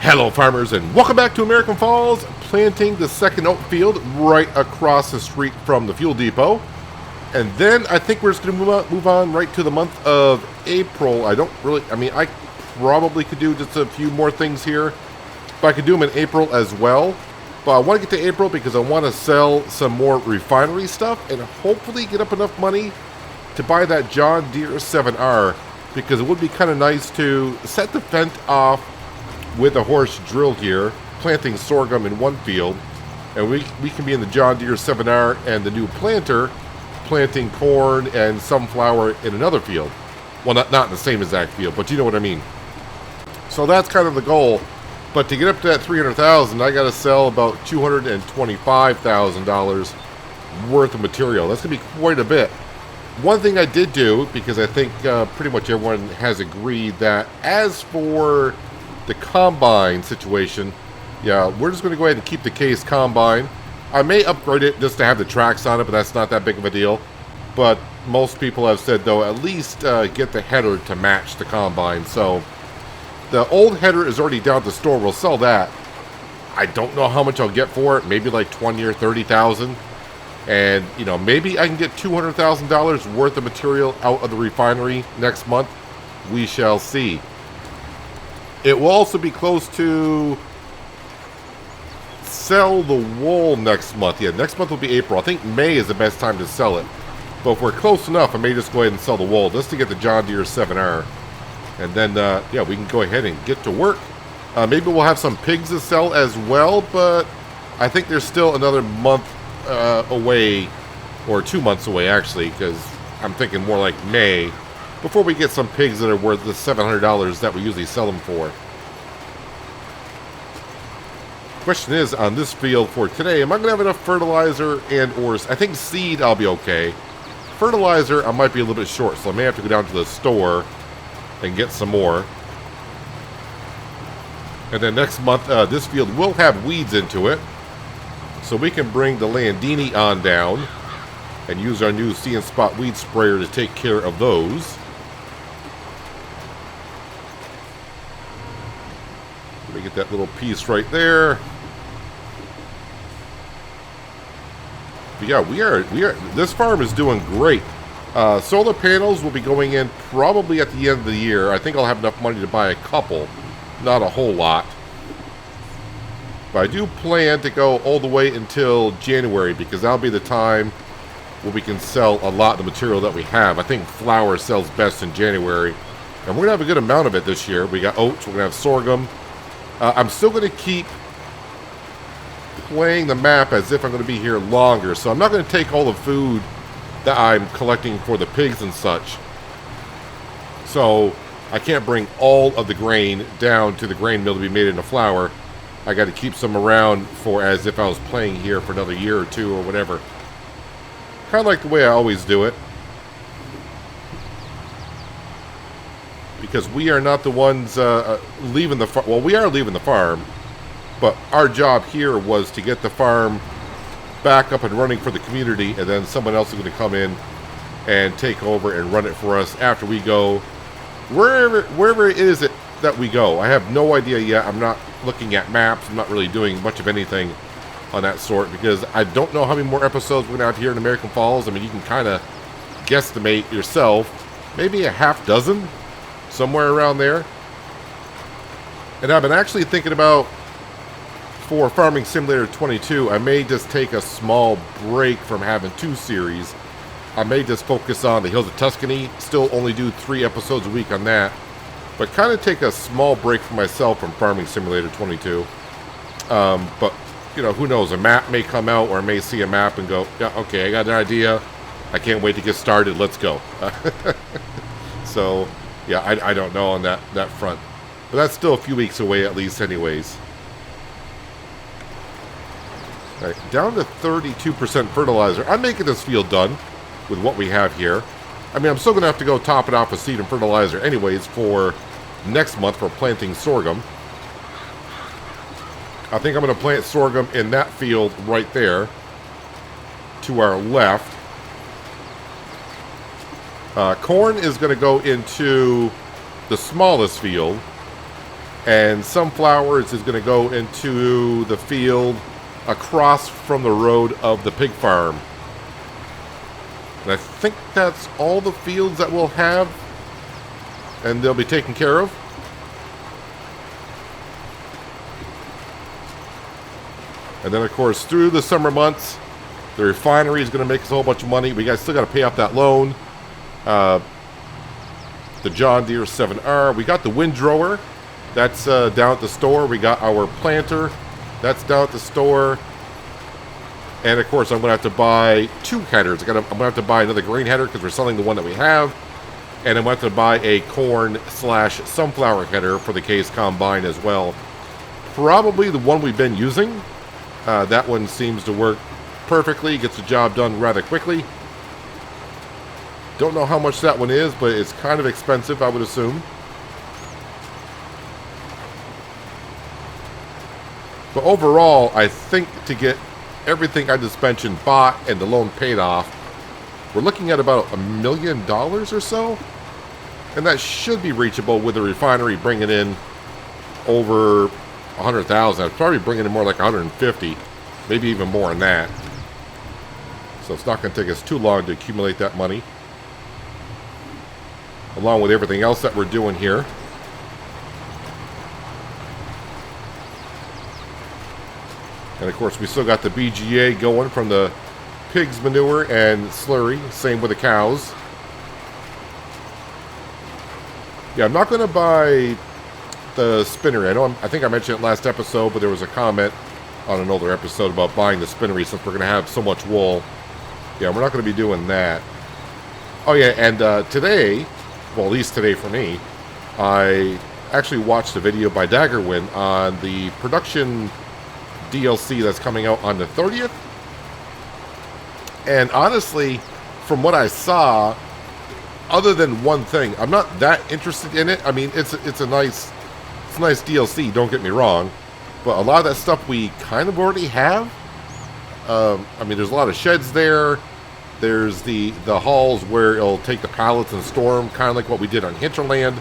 Hello farmers and welcome back to American Falls, planting the second oat field right across the street from the fuel depot. And then I think we're just going to move on right to the month of April. I probably could do just a few more things here, but I could do them in April as well. But I want to get to April because I want to sell some more refinery stuff and hopefully get up enough money to buy that John Deere 7R, because it would be kind of nice to set the Fendt off with a horse drill here, planting sorghum in one field, and we can be in the John Deere 7R and the new planter planting corn and sunflower in another field. Well, not in the same exact field, but you know what I mean. So that's kind of the goal. But to get up to that $300,000, I got to sell about $225,000 worth of material. That's going to be quite a bit. One thing I did do, because I think pretty much everyone has agreed that as for the combine situation, yeah, we're just going to go ahead and keep the Case combine. I may upgrade it just to have the tracks on it, but that's not that big of a deal. But most people have said, though, at least get the header to match the combine. So the old header is already down at the store. We'll sell that. I don't know how much I'll get for it. Maybe like $20,000 or $30,000. And, you know, maybe I can get $200,000 worth of material out of the refinery next month. We shall see. It will also be close to sell the wool next month. Yeah, next month will be April. I think May is the best time to sell it. But if we're close enough, I may just go ahead and sell the wool just to get the John Deere 7R. And then, yeah, we can go ahead and get to work. Maybe we'll have some pigs to sell as well, but I think there's still another month away, or 2 months away, actually, because I'm thinking more like May, before we get some pigs that are worth the $700 that we usually sell them for. Question is, on this field for today, am I going to have enough fertilizer and or, I think seed I'll be okay. Fertilizer, I might be a little bit short, so I may have to go down to the store and get some more. And then next month, this field will have weeds into it, so we can bring the Landini on down and use our new See and Spot weed sprayer to take care of those. Let me get that little piece right there. But yeah, we are. This farm is doing great. Solar panels will be going in probably at the end of the year. I think I'll have enough money to buy a couple, not a whole lot. But I do plan to go all the way until January, because that'll be the time where we can sell a lot of the material that we have. I think flour sells best in January, and we're going to have a good amount of it this year. We got oats, we're going to have sorghum. I'm still going to keep playing the map as if I'm going to be here longer, so I'm not going to take all the food that I'm collecting for the pigs and such. So I can't bring all of the grain down to the grain mill to be made into flour. I got to keep some around for as if I was playing here for another year or two or whatever. Kind of like the way I always do it. Because we are not the ones leaving the farm. Well, we are leaving the farm, but our job here was to get the farm back up and running for the community, and then someone else is going to come in and take over and run it for us after we go wherever it is that we go. I have no idea yet. I'm not looking at maps. I'm not really doing much of anything on that sort, because I don't know how many more episodes we're going to have here in American Falls. I mean, you can kind of guesstimate yourself. Maybe a half dozen, somewhere around there. And I've been actually thinking about, for Farming Simulator 22, I may just take a small break from having 2 series. I may just focus on the Hills of Tuscany, still only do 3 episodes a week on that, but kind of take a small break for myself from Farming Simulator 22. But, you know, who knows, a map may come out, or I may see a map and go, yeah, okay, I got an idea, I can't wait to get started, let's go. So, yeah, I don't know on that front. But that's still a few weeks away at least anyways. All right, down to 32% fertilizer. I'm making this field done with what we have here. I mean, I'm still going to have to go top it off with seed and fertilizer anyways for next month for planting sorghum. I think I'm going to plant sorghum in that field right there to our left. Corn is going to go into the smallest field. And sunflowers is going to go into the field across from the road of the pig farm. And I think that's all the fields that we'll have, and they'll be taken care of. And then, of course, through the summer months, the refinery is going to make us a whole bunch of money. We still got to pay off that loan. The John Deere 7R. We got the windrower. That's down at the store. We got our planter. That's down at the store. And, of course, I'm going to have to buy 2 headers. I'm going to have to buy another grain header because we're selling the one that we have. And I'm going to have to buy a corn/sunflower header for the Case Combine as well. Probably the one we've been using. That one seems to work perfectly. Gets the job done rather quickly. Don't know how much that one is, but it's kind of expensive, I would assume. But overall, I think to get everything I just mentioned bought and the loan paid off, we're looking at about $1 million or so. And that should be reachable with the refinery bringing in over 100,000. I'd probably bringing in more like 150, maybe even more than that. So it's not going to take us too long to accumulate that money, along with everything else that we're doing here. And of course, we still got the BGA going from the pig's manure and slurry. Same with the cows. Yeah, I'm not going to buy the spinnery. I think I mentioned it last episode, but there was a comment on an older episode about buying the spinnery since we're going to have so much wool. Yeah, we're not going to be doing that. Oh yeah, and today, well, at least today for me, I actually watched a video by Daggerwin on the production DLC that's coming out on the 30th. And honestly, from what I saw, other than one thing, I'm not that interested in it. I mean, it's a nice DLC, don't get me wrong, but a lot of that stuff we kind of already have. I mean, there's a lot of sheds there. There's the halls where it'll take the pallets and store them, kind of like what we did on Hinterland.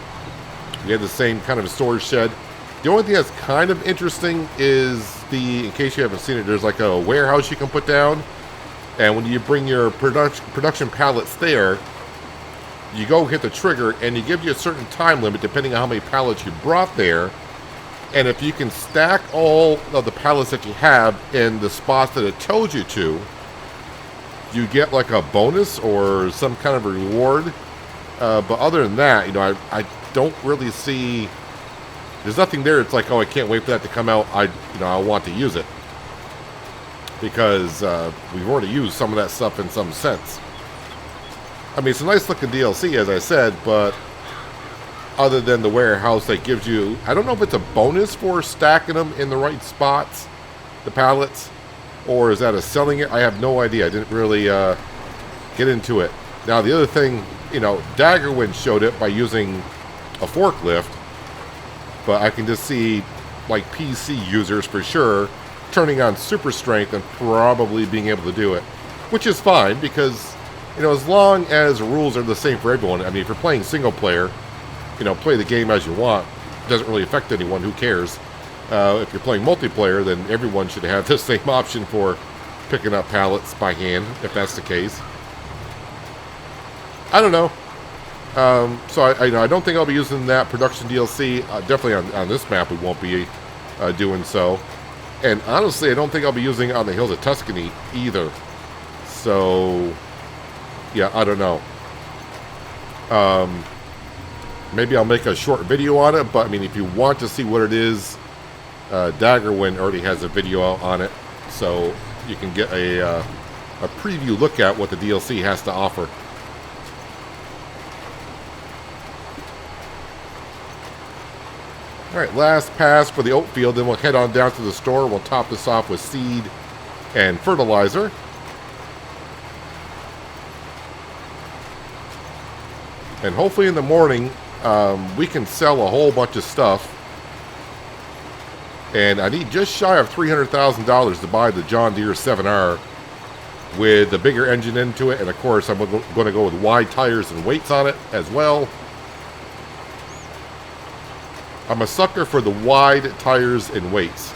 We had the same kind of a storage shed. The only thing that's kind of interesting is in case you haven't seen it, there's like a warehouse you can put down. And when you bring your production pallets there, you go hit the trigger and you give you a certain time limit depending on how many pallets you brought there. And if you can stack all of the pallets that you have in the spots that it told you to, you get like a bonus or some kind of a reward. But other than that, you know, I don't really see. There's nothing there. It's like, oh, I can't wait for that to come out. I want to use it because we've already used some of that stuff in some sense. I mean, it's a nice looking DLC, as I said, but other than the warehouse that gives you, I don't know if it's a bonus for stacking them in the right spots, the pallets, or is that a selling it? I have no idea. I didn't really get into it. Now, the other thing, you know, Daggerwind showed it by using a forklift, but I can just see, like, PC users for sure turning on super strength and probably being able to do it, which is fine because, you know, as long as the rules are the same for everyone. I mean, if you're playing single player, you know, play the game as you want. It doesn't really affect anyone. Who cares? If you're playing multiplayer, then everyone should have the same option for picking up pallets by hand, if that's the case. I don't know. So I don't think I'll be using that production DLC. Definitely on this map we won't be doing so. And honestly, I don't think I'll be using it on the Hills of Tuscany either. So, yeah, I don't know. Maybe I'll make a short video on it, but I mean, if you want to see what it is, Daggerwind already has a video out on it, so you can get a preview look at what the DLC has to offer. Alright, last pass for the oat field, then we'll head on down to the store. We'll top this off with seed and fertilizer. And hopefully in the morning, we can sell a whole bunch of stuff. And I need just shy of $300,000 to buy the John Deere 7R with the bigger engine into it. And of course, I'm going to go with wide tires and weights on it as well. I'm a sucker for the wide tires and weights.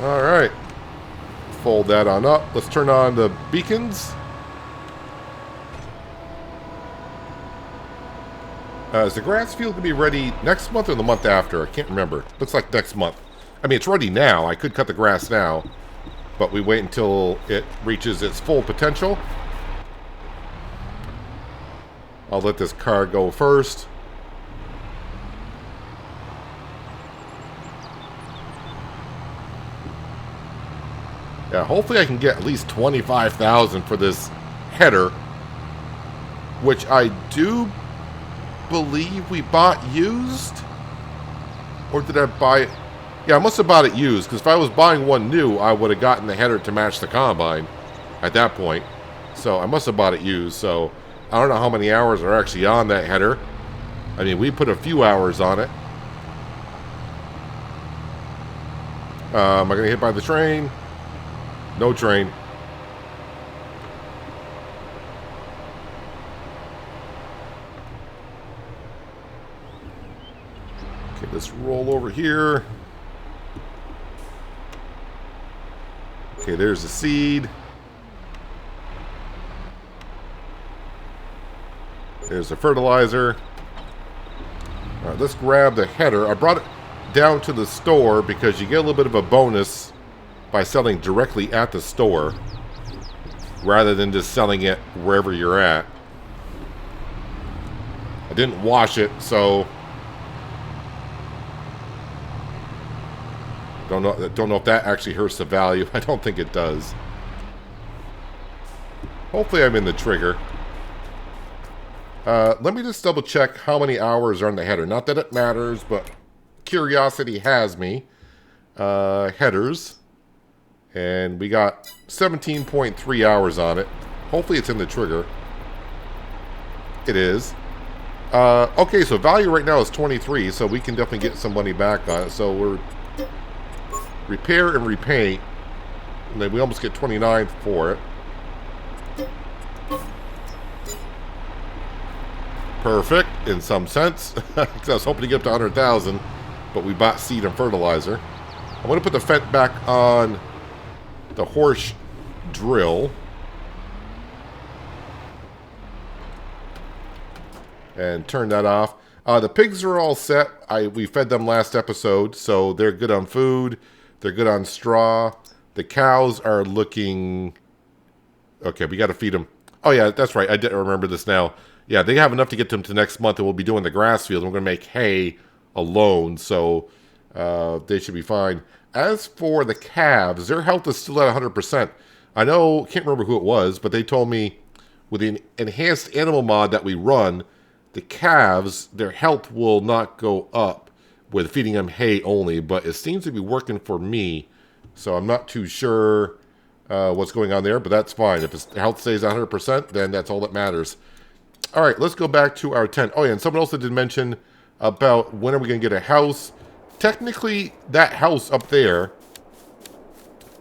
All right. Fold that on up. Let's turn on the beacons. Is the grass field going to be ready next month or the month after? I can't remember. Looks like next month. I mean, it's ready now. I could cut the grass now, but we wait until it reaches its full potential. I'll let this car go first. Yeah, hopefully I can get at least $25,000 for this header, which I do believe we bought used. Or did I buy it? Yeah, I must have bought it used, because if I was buying one new, I would have gotten the header to match the combine at that point. So I must have bought it used. So I don't know how many hours are actually on that header. I mean, we put a few hours on it. Am I going to get hit by the train? No train. Okay, let's roll over here. Okay, there's the seed. There's the fertilizer. All right, let's grab the header. I brought it down to the store because you get a little bit of a bonus by selling directly at the store rather than just selling it wherever you're at. I didn't wash it, so don't know if that actually hurts the value. I don't think it does. Hopefully I'm in the trigger. Let me just double check how many hours are on the header. Not that it matters, but curiosity has me. Headers. And we got 17.3 hours on it. Hopefully it's in the trigger. It is. Okay, so value right now is 23, so we can definitely get some money back on it. So we're repair and repaint. And then we almost get 29 for it. Perfect, in some sense. I was hoping to get up to 100,000, but we bought seed and fertilizer. I'm going to put the Fendt back on the horse drill. And turn that off. The pigs are all set. We fed them last episode, so they're good on food. They're good on straw. The cows are looking... Okay, we got to feed them. Oh, yeah, that's right. I didn't remember this now. Yeah, they have enough to get them to next month, and we'll be doing the grass field. We're going to make hay alone, so they should be fine. As for the calves, their health is still at 100%. I know, can't remember who it was, but they told me with the enhanced animal mod that we run, the calves, their health will not go up with feeding them hay only, but it seems to be working for me, so I'm not too sure what's going on there, but that's fine. If his health stays 100%, then that's all that matters. All right, let's go back to our tent. Oh, yeah, and someone else did mention about when are we going to get a house. Technically, that house up there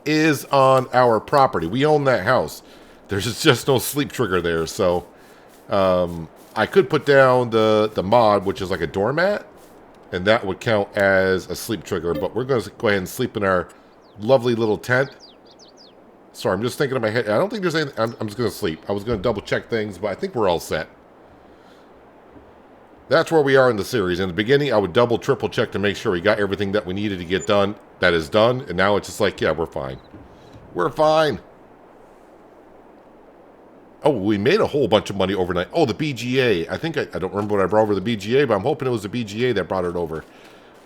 is on our property. We own that house. There's just no sleep trigger there, so I could put down the mod, which is like a doormat, and that would count as a sleep trigger, but we're going to go ahead and sleep in our lovely little tent. Sorry, I'm just thinking in my head. I don't think there's anything. I'm just going to sleep. I was going to double check things, but I think we're all set. That's where we are in the series. In the beginning, I would double, triple check to make sure we got everything that we needed to get done. That is done. And now it's just like, yeah, we're fine. We're fine. Oh, we made a whole bunch of money overnight. Oh, the BGA. I think I don't remember what I brought over the BGA, but I'm hoping it was the BGA that brought it over.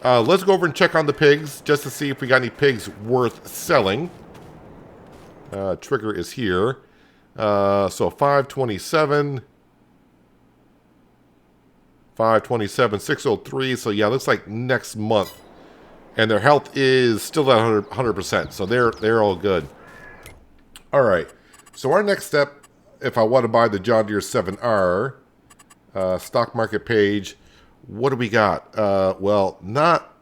Let's go over and check on the pigs just to see if we got any pigs worth selling. Trigger is here. So 527. 527, 603. So yeah, looks like next month. And their health is still at 100%. So they're all good. All right. So our next step, if I want to buy the John Deere 7R, stock market page, what do we got? Well, not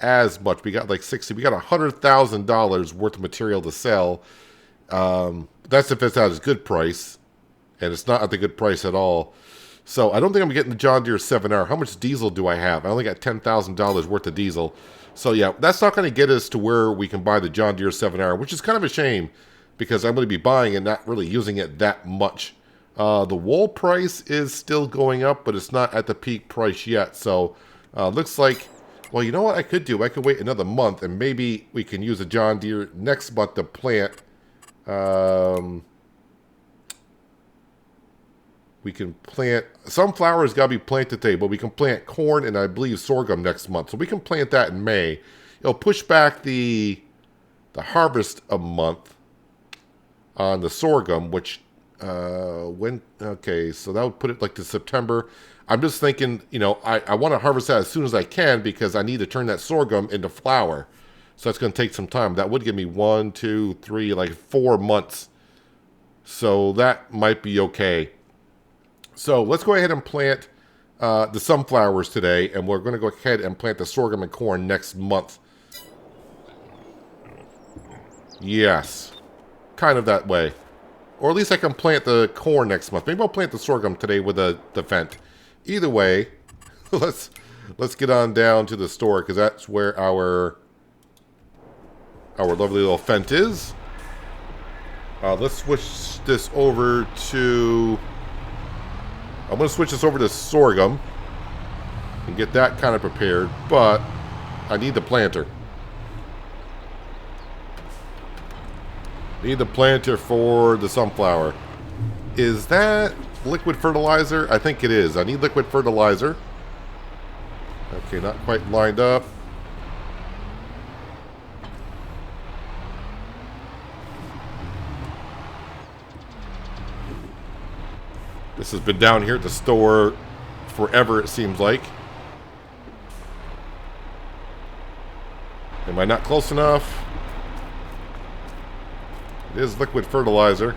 as much. We got like 60. We got $100,000 worth of material to sell. That's if it's at a good price. and it's not at the good price at all. So I don't think I'm getting the John Deere 7R. How much diesel do I have? I only got $10,000 worth of diesel. So yeah, that's not going to get us to where we can buy the John Deere 7R, which is kind of a shame because I'm going to be buying and not really using it that much. The wool price is still going up, but it's not at the peak price yet. So looks like, well, you know what I could do? I could wait another month and maybe we can use a John Deere next month to plant. We can plant, sunflowers got to be planted today, but we can plant corn and I believe sorghum next month. So we can plant that in May. It'll push back the harvest a month on the sorghum, which, okay, so that would put it like to September. I'm just thinking, you know, I want to harvest that as soon as I can because I need to turn that sorghum into flour. So that's going to take some time. That would give me 1, 2, 3, like 4 months. So that might be okay. So let's go ahead and plant the sunflowers today, and we're going to go ahead and plant the sorghum and corn next month. Yes, kind of that way. Or at least I can plant the corn next month. Maybe I'll plant the sorghum today with the Fendt. Either way, let's get on down to the store because that's where our lovely little Fendt is. Let's switch this over to... I'm going to switch this over to sorghum and get that kind of prepared, but I need the planter. Need the planter for the sunflower. Is that liquid fertilizer? I think it is. I need liquid fertilizer. Okay, not quite lined up. This has been down here at the store forever, it seems like. Am I not close enough? It is liquid fertilizer.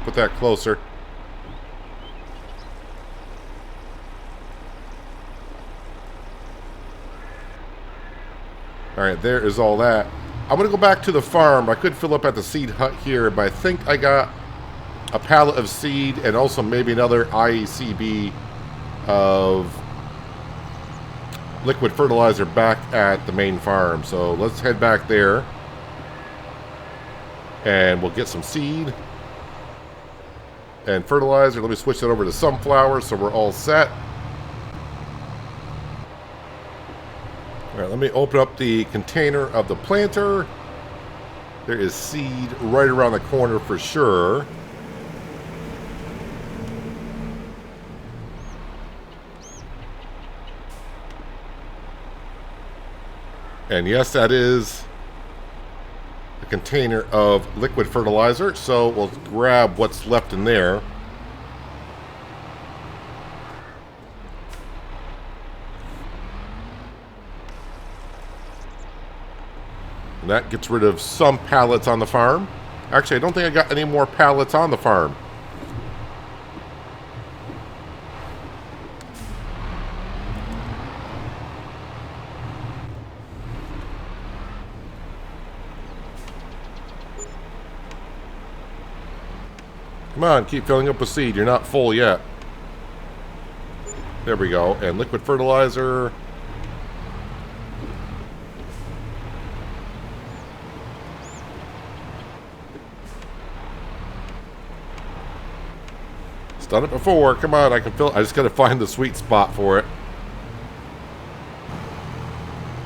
Put that closer. Alright, there is all that. I'm going to go back to the farm. I could fill up at the seed hut here, but I think I got a pallet of seed and also maybe another IECB of liquid fertilizer back at the main farm. So let's head back there and we'll get some seed and fertilizer. Let me switch that over to sunflower so we're all set. All right, let me open up the container of the planter. There is seed right around the corner for sure. And yes, that is a container of liquid fertilizer. So we'll grab what's left in there. And that gets rid of some pallets on the farm. Actually, I don't think I got any more pallets on the farm. Come on, keep filling up with seed. You're not full yet. There we go. And liquid fertilizer. It's done it before. Come on, I can fill. I just got to find the sweet spot for it.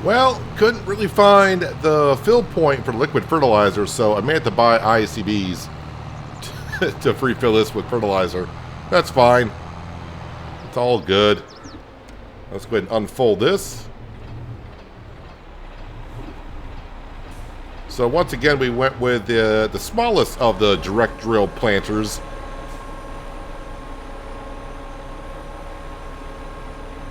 Well, couldn't really find the fill point for liquid fertilizer, so I may have to buy ICBs to refill this with fertilizer. That's fine. It's all good. Let's go ahead and unfold this. So once again, we went with the smallest of the direct drill planters.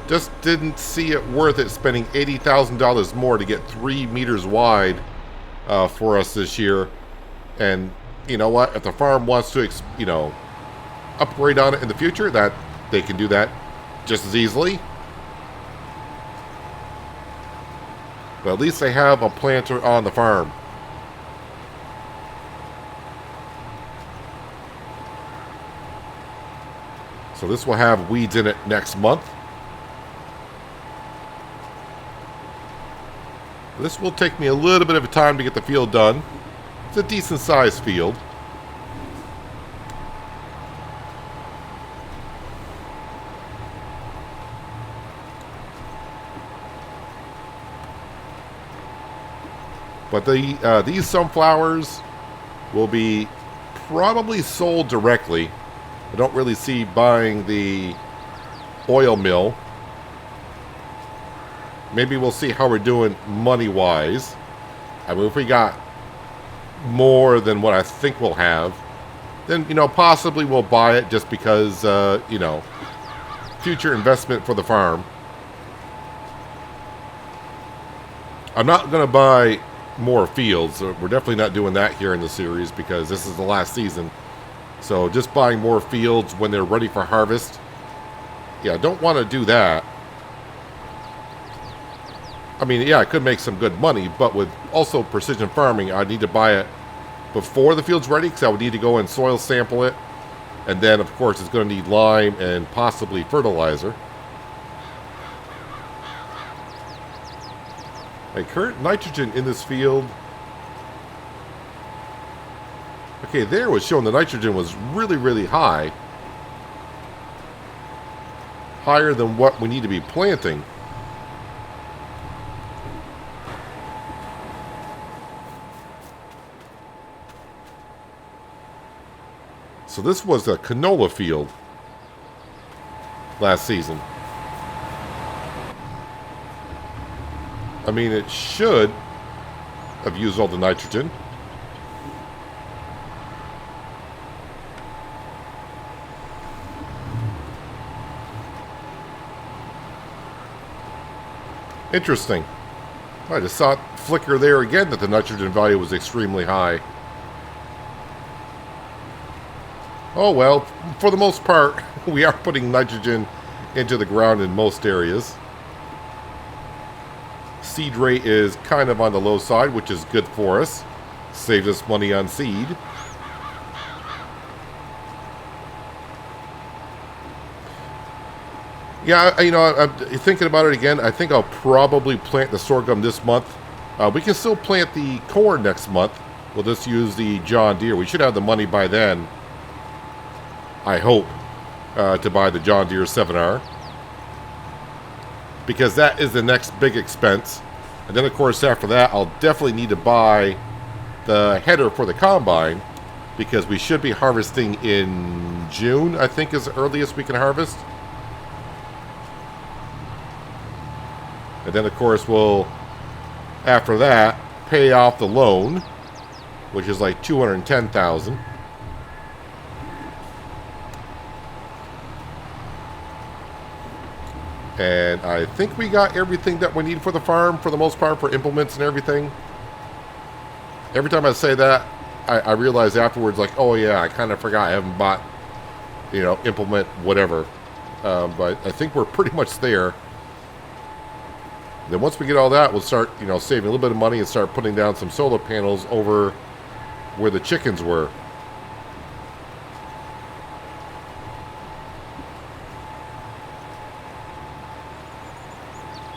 Just didn't see it worth it spending $80,000 more to get 3 meters wide for us this year. And you know what? If the farm wants to, you know, upgrade on it in the future, that they can do that just as easily. But at least they have a planter on the farm. So this will have weeds in it next month. This will take me a little bit of a time to get the field done. It's a decent sized field. But these sunflowers will be probably sold directly. I don't really see buying the oil mill. Maybe we'll see how we're doing money-wise. I mean, if we got more than what I think we'll have, then, possibly we'll buy it just because, future investment for the farm. I'm not going to buy more fields. We're definitely not doing that here in the series because this is the last season. So just buying more fields when they're ready for harvest. Yeah, I don't want to do that. I mean, yeah, I could make some good money, but with also precision farming, I need to buy it before the field's ready because I would need to go and soil sample it. And then, of course, it's going to need lime and possibly fertilizer. My current nitrogen in this field. Okay, there was showing the nitrogen was really, really high. Higher than what we need to be planting. So this was a canola field last season. I mean, it should have used all the nitrogen. Interesting. I just saw it flicker there again that the nitrogen value was extremely high. Oh well, for the most part, we are putting nitrogen into the ground in most areas. Seed rate is kind of on the low side, which is good for us. Saves us money on seed. Yeah, I'm thinking about it again. I think I'll probably plant the sorghum this month. We can still plant the corn next month. We'll just use the John Deere. We should have the money by then, I hope, to buy the John Deere 7R. Because that is the next big expense. And then, of course, after that, I'll definitely need to buy the header for the combine. Because we should be harvesting in June, I think is the earliest we can harvest. And then, of course, we'll, after that, pay off the loan, which is like $210,000. And I think we got everything that we need for the farm, for the most part, for implements and everything. Every time I say that, I realize afterwards, like, oh yeah, I kind of forgot I haven't bought, implement, whatever. But I think we're pretty much there. Then once we get all that, we'll start, saving a little bit of money and start putting down some solar panels over where the chickens were.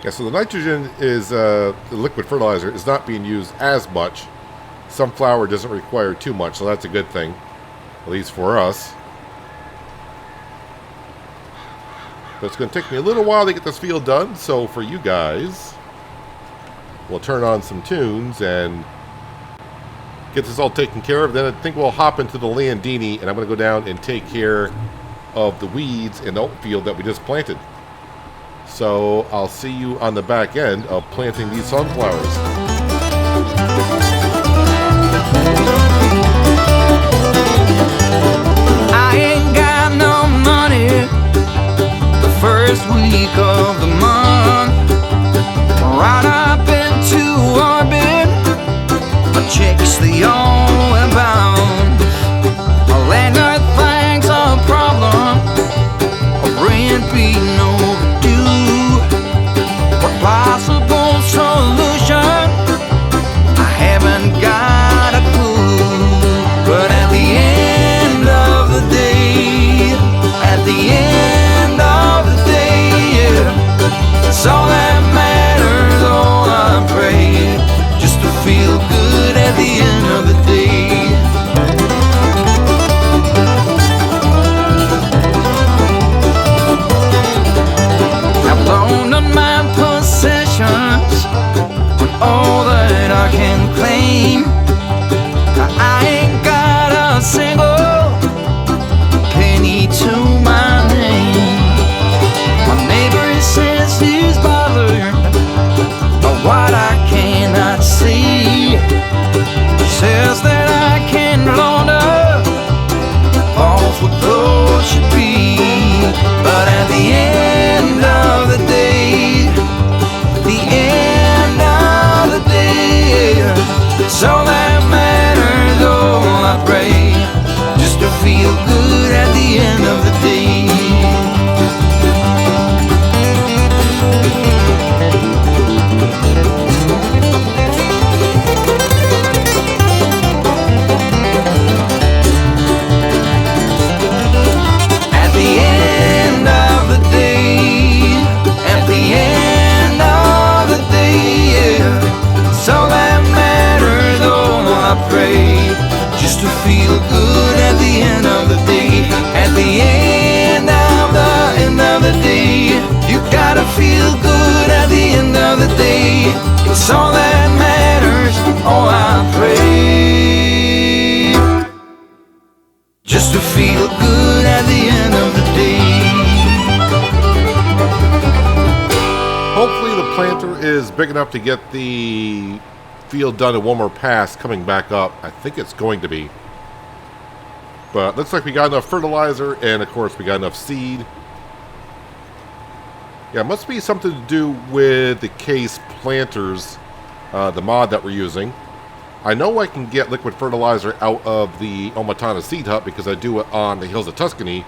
Yeah, so the nitrogen is, the liquid fertilizer is not being used as much. Sunflower doesn't require too much, so that's a good thing, at least for us. But it's going to take me a little while to get this field done, so for you guys, we'll turn on some tunes and get this all taken care of. Then I think we'll hop into the Landini, and I'm going to go down and take care of the weeds in the oat field that we just planted. So I'll see you on the back end of planting these sunflowers. I ain't got no money the first week of the month. Right up into orbit, my chicks they all abound. A landlord thinks a problem, a rent being overdue. What possible solution? I haven't got a clue. But at the end of the day, at the end That's all that matters. Oh, I pray just to feel good at the end of the day. Hopefully the planter is big enough to get the field done in one more pass coming back up. I think it's going to be. But looks like we got enough fertilizer, and of course we got enough seed. Yeah, it must be something to do with the case planters, the mod that we're using. I know I can get liquid fertilizer out of the Omatana Seed Hut because I do it on the Hills of Tuscany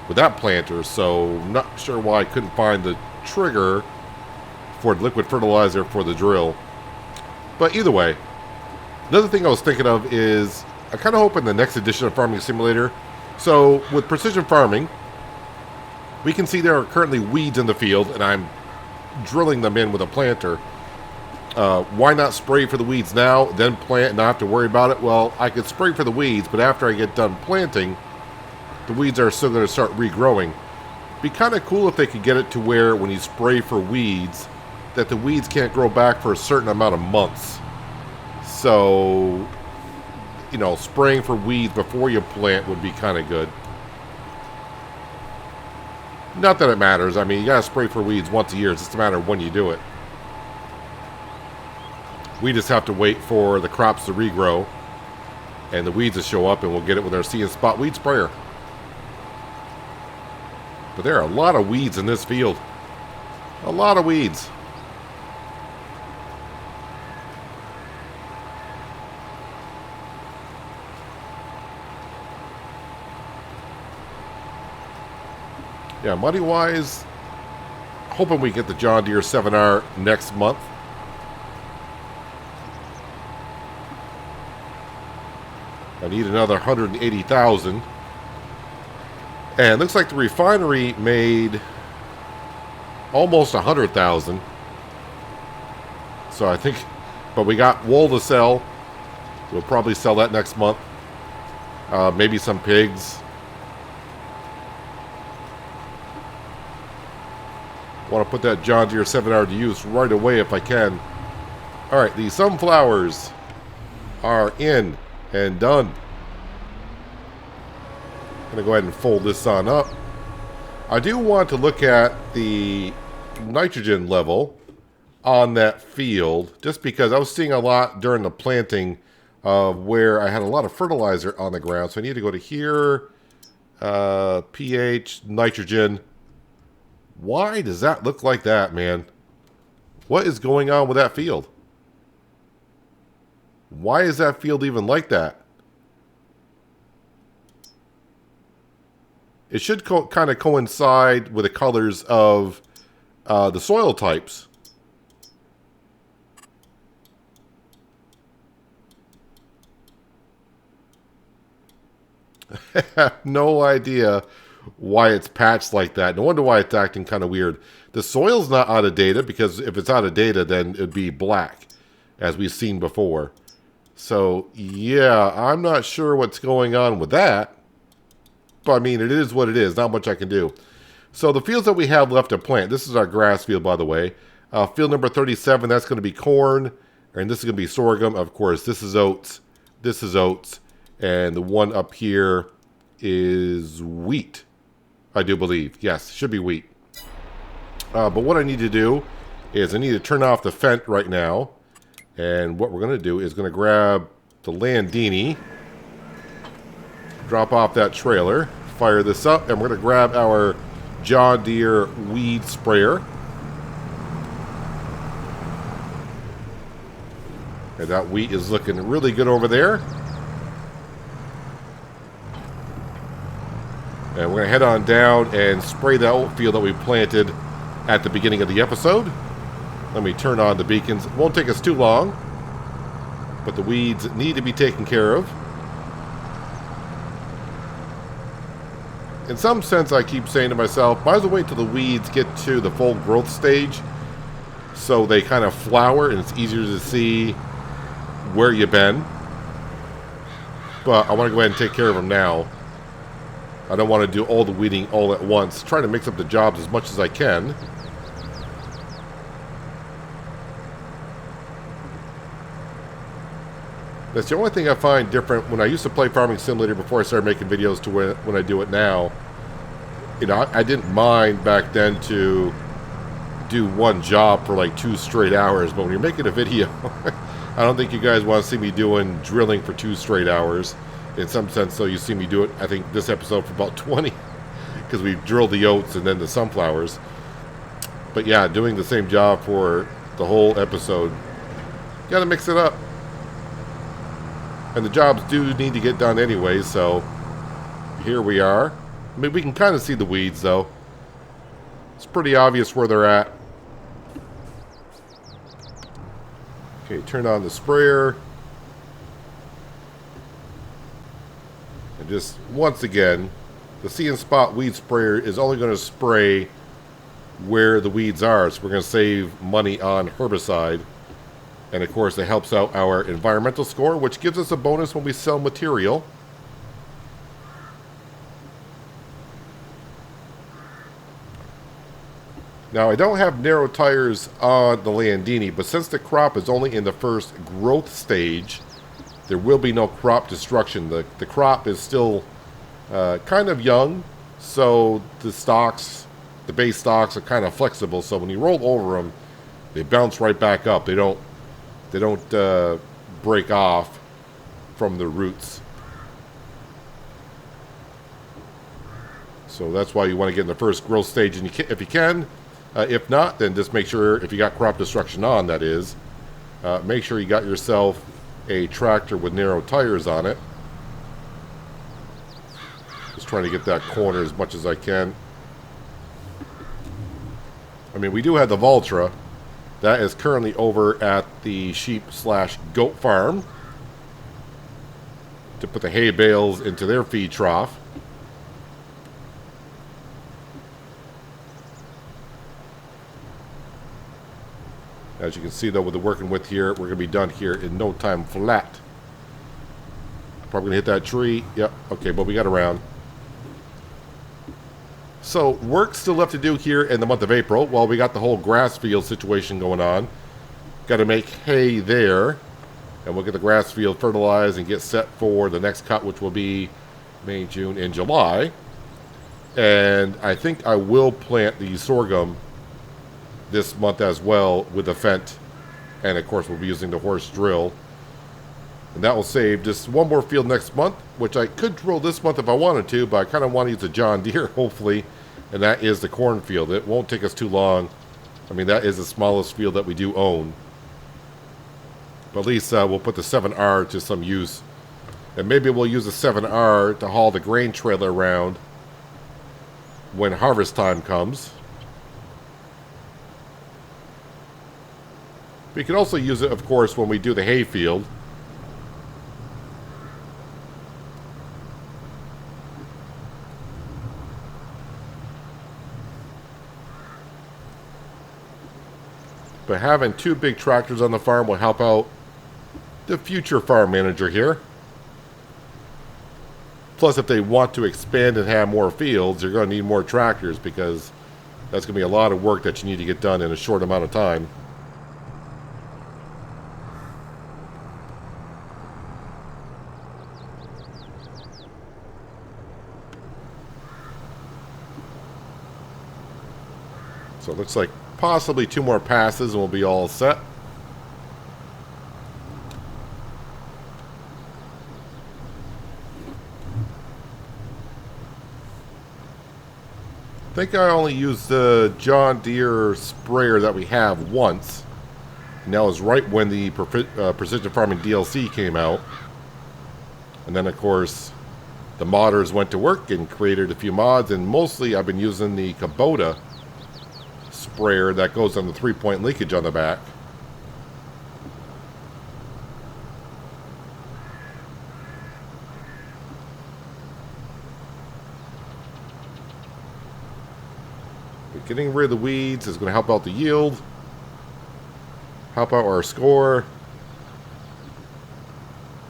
with that planter, so not sure why I couldn't find the trigger for liquid fertilizer for the drill. But either way, another thing I was thinking of is I kind of hope in the next edition of Farming Simulator. So with precision farming, we can see there are currently weeds in the field, and I'm drilling them in with a planter. Why not spray for the weeds now, then plant and not have to worry about it? Well, I could spray for the weeds, but after I get done planting, the weeds are still going to start regrowing. Be kind of cool if they could get it to where when you spray for weeds, that the weeds can't grow back for a certain amount of months. So, you know, spraying for weeds before you plant would be kind of good. Not that it matters. I mean, you gotta spray for weeds once a year. It's just a matter of when you do it. We just have to wait for the crops to regrow and the weeds to show up, and we'll get it with our See and Spot weed sprayer. But there are a lot of weeds in this field. A lot of weeds. Yeah, money-wise, hoping we get the John Deere 7R next month. I need another 180,000. And it looks like the refinery made almost 100,000. So I think, but we got wool to sell. We'll probably sell that next month. Maybe some pigs. Want to put that John Deere 7R to use right away if I can. Alright, the sunflowers are in and done. I'm going to go ahead and fold this on up. I do want to look at the nitrogen level on that field, just because I was seeing a lot during the planting of where I had a lot of fertilizer on the ground. So I need to go to here, pH, nitrogen. Why does that look like that, man? What is going on with that field? Why is that field even like that? It should kind of coincide with the colors of the soil types. I have no idea why it's patched like that. No wonder why it's acting kind of weird. The soil's not out of data, because if it's out of data, then it'd be black, as we've seen before. So, yeah, I'm not sure what's going on with that. But, I mean, it is what it is. Not much I can do. So, the fields that we have left to plant. This is our grass field, by the way. Field number 37, that's going to be corn. And this is going to be sorghum. Of course, this is oats. This is oats. And the one up here is wheat, I do believe. Yes, should be wheat. But what I need to do is I need to turn off the Fendt right now. And what we're going to do is going to grab the Landini, drop off that trailer, fire this up, and we're going to grab our John Deere weed sprayer. And that wheat is looking really good over there. And we're going to head on down and spray that oat field that we planted at the beginning of the episode. Let me turn on the beacons. It won't take us too long, but the weeds need to be taken care of. In some sense, I keep saying to myself, might as well wait till the weeds get to the full growth stage so they kind of flower and it's easier to see where you've been. But I want to go ahead and take care of them now. I don't want to do all the weeding all at once. Try to mix up the jobs as much as I can. That's the only thing I find different when I used to play Farming Simulator before I started making videos to when I do it now. You know, I didn't mind back then to do one job for like 2 straight hours, but when you're making a video, I don't think you guys want to see me doing drilling for 2 straight hours. In some sense, though, you see me do it, I think, this episode for about 20, because we drilled the oats and then the sunflowers. But yeah, doing the same job for the whole episode, gotta mix it up. And the jobs do need to get done anyway, so here we are. I mean, we can kind of see the weeds, though. It's pretty obvious where they're at. Okay, turn on the sprayer. And just, once again, the See and Spot weed sprayer is only going to spray where the weeds are, so we're going to save money on herbicide. And of course, it helps out our environmental score, which gives us a bonus when we sell material. Now, I don't have narrow tires on the Landini, but since the crop is only in the first growth stage, there will be no crop destruction. The crop is still kind of young, so the stalks, the base stalks are kind of flexible, so when you roll over them, they bounce right back up. They don't break off from the roots. So that's why you want to get in the first growth stage, and if you can. If not, then just make sure, if you got crop destruction on, that is, make sure you got yourself a tractor with narrow tires on it. Just trying to get that corner as much as I can. I mean, we do have the Valtra. That is currently over at the sheep/goat farm to put the hay bales into their feed trough. As you can see, though, with the working with here, we're going to be done here in no time flat. Probably going to hit that tree. Yep, okay, but we got around. So, work still left to do here in the month of April. Well, we got the whole grass field situation going on. Got to make hay there. And we'll get the grass field fertilized and get set for the next cut, which will be May, June, and July. And I think I will plant the sorghum this month as well with the Fendt, and of course we'll be using the horse drill, and that will save just one more field next month, which I could drill this month if I wanted to, but I kind of want to use a John Deere hopefully, and that is the cornfield. It won't take us too long. I mean, that is the smallest field that we do own, but at least we'll put the 7R to some use, and maybe we'll use the 7R to haul the grain trailer around when harvest time comes. We can also use it, of course, when we do the hay field. But having 2 big tractors on the farm will help out the future farm manager here. Plus, if they want to expand and have more fields, you're going to need more tractors, because that's going to be a lot of work that you need to get done in a short amount of time. So it looks like possibly 2 more passes and we'll be all set. I think I only used the John Deere sprayer that we have once. And that was right when the Precision Farming DLC came out. And then, of course, the modders went to work and created a few mods. And mostly I've been using the Kubota sprayer that goes on the 3-point linkage on the back. But getting rid of the weeds is going to help out the yield, help out our score,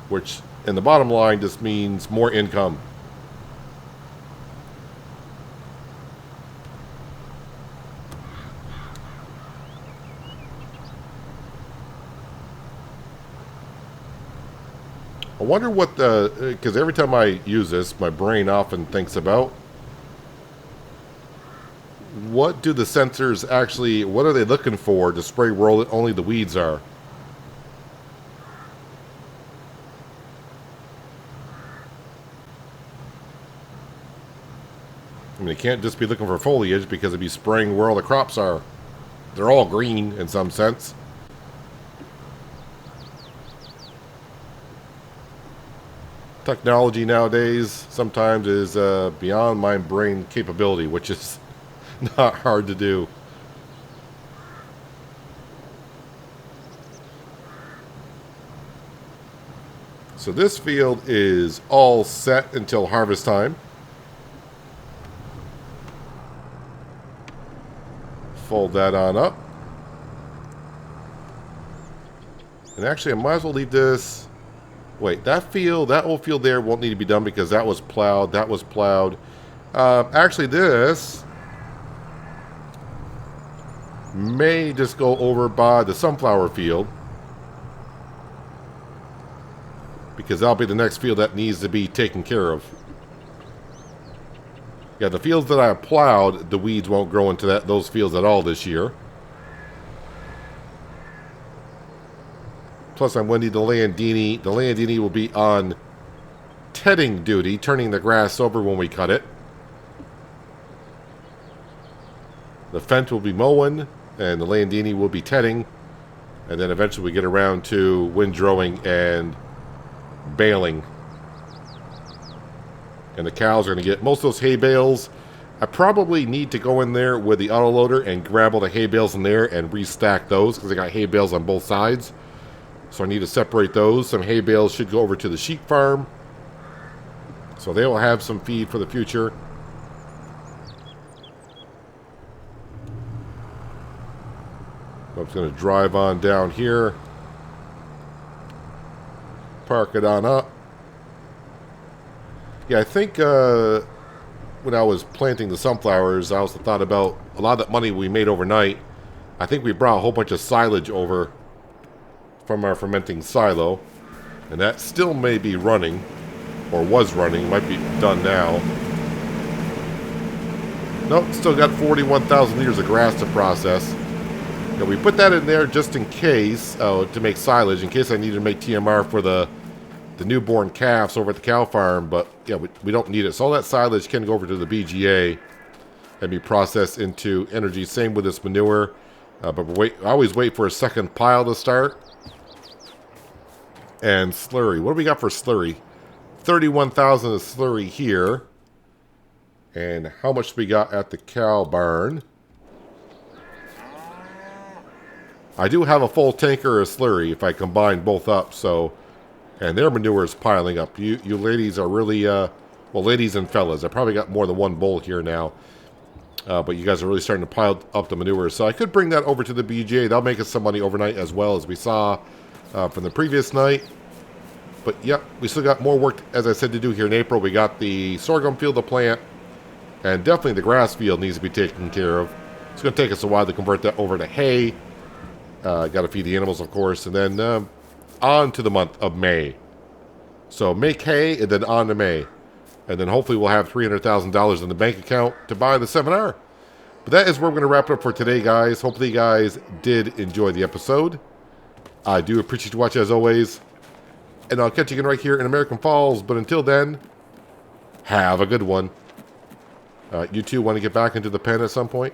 which in the bottom line just means more income. I wonder what the... Because every time I use this, my brain often thinks about what do the sensors actually... What are they looking for to spray where only the weeds are? I mean, it can't just be looking for foliage because it'd be spraying where all the crops are. They're all green in some sense. Technology nowadays sometimes is beyond my brain capability, which is not hard to do. So this field is all set until harvest time. Fold that on up. And actually, I might as well leave this... Wait, that whole field there won't need to be done because that was plowed. That was plowed. Actually, this may just go over by the sunflower field, because that'll be the next field that needs to be taken care of. Yeah, the fields that I have plowed, the weeds won't grow into those fields at all this year. Plus, I'm going to need the Landini. The Landini will be on tedding duty, turning the grass over when we cut it. The Fendt will be mowing, and the Landini will be tedding. And then eventually we get around to windrowing and baling. And the cows are going to get most of those hay bales. I probably need to go in there with the autoloader and grab all the hay bales in there and restack those, because I got hay bales on both sides. So I need to separate those. Some hay bales should go over to the sheep farm, so they will have some feed for the future. I'm just going to drive on down here, park it on up. Yeah, I think when I was planting the sunflowers, I also thought about a lot of that money we made overnight. I think we brought a whole bunch of silage over from our fermenting silo, and that still may be running, or was running, might be done now. Nope, still got 41,000 liters of grass to process. Now, we put that in there just in case, to make silage, in case I needed to make TMR for the newborn calves over at the cow farm, but yeah, we don't need it. So all that silage can go over to the BGA and be processed into energy. Same with this manure, but I always wait for a second pile to start. And slurry. What do we got for slurry? 31,000 of slurry here. And how much we got at the cow barn? I do have a full tanker of slurry if I combine both up, so... And their manure is piling up. You ladies are really... well, ladies and fellas. I probably got more than one bowl here now. But you guys are really starting to pile up the manure. So I could bring that over to the BGA. That'll make us some money overnight as well, as we saw from the previous night. But yep, we still got more work, as I said, to do here in April. We got the sorghum field to plant, and definitely the grass field needs to be taken care of. It's going to take us a while to convert that over to hay. Got to feed the animals, of course, and then on to the month of May. So make hay, and then on to May. And then hopefully we'll have $300,000 in the bank account to buy the 7R. But that is where we're going to wrap it up for today, guys. Hopefully you guys did enjoy the episode. I do appreciate you watching, as always. And I'll catch you again right here in American Falls. But until then, have a good one. You two want to get back into the pen at some point?